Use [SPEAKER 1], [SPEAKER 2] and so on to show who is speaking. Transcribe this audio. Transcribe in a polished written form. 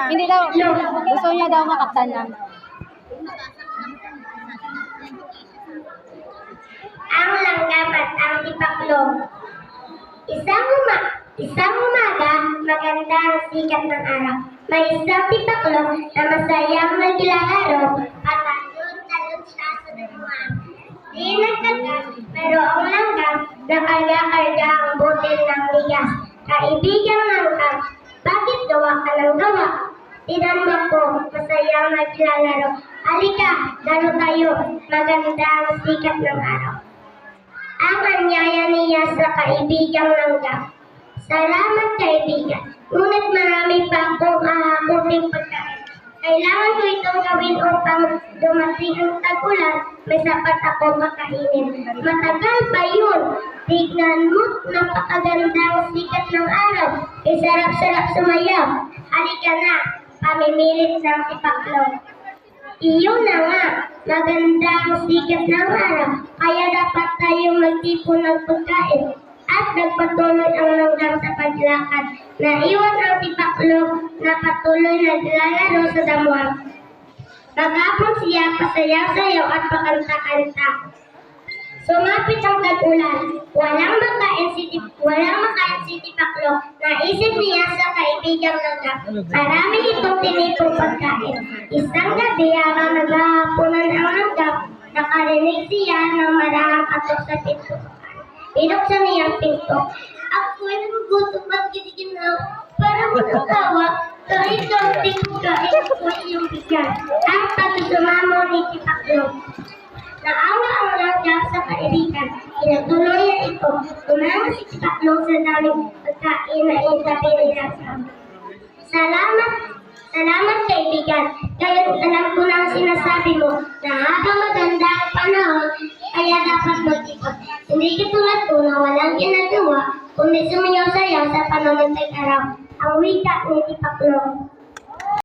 [SPEAKER 1] Hindi daw, gusto niya daw makaptan lang.
[SPEAKER 2] Ang langgam at ang tipaklong. Isang umaga, maganda ang sikat ng araw. May isang tipaklong na masayang naglalaro at talon-talon siya sa damuhan. Di nagtagal, pero ang langgam nakarga-karga ang butil ng bigas. Kaibigang langgam, bakit gawa ka ng gawa? Tinanong ko, masayang naglalaro. Halika, laro tayo, maganda ang sikat ng araw. Ang anyaya niya sa kaibigang langgam. Salamat kaibigan, ngunit marami pa akong ahakuting pagkain. Kailangan ko itong gawin upang dumating ang tag-ulan, may sapat akong kakainin. Matagal pa yun. Tignan mo't napakagandang sikat ng araw. Sarap-sarap sumayaw. Halika na, pamimilit ng tipaklong. Iyon na nga, maganda ang sikat ng araw, kaya dapat tayong magtipon ng pagkain. At nagpatuloy ang langgam sa paglakad. Naiwan ang tipaklong na patuloy naglalaro sa damuhan. Maghapon siya, pasayaw-sayaw at pakanta-kanta. Sumapit ang tag-ulan. Walang makain si tipaklong. Naisip niya sa kaibigang langgam. Marami itong tinipong pagkain. Isang gabi habang naghahaponan ang langgam, nakarinig siya ng marahang atok sa pinto. Binuksan niya ang pinto. Ako'y nagugutom at giniginaw. Para matatawa, kahit kaunting pagkain ko iyong bigyan. Ang pagsusumamo ni tipaklong. Naawa ang langgam sa kaibigan. Pinatuloy niya ito. Tumama si tipaklong sa daming pagkain na intabi ni langgam. Salamat kaibigan. Ngayon alam ko na ang sinasabi mo na habang maganda ang panahon, kaya dapat mag-ikot. Hindi katulad ko na walang ginagawa, kundi sumayaw-sayaw sa panahon ng tag-araw. Ang wika ni tipaklong.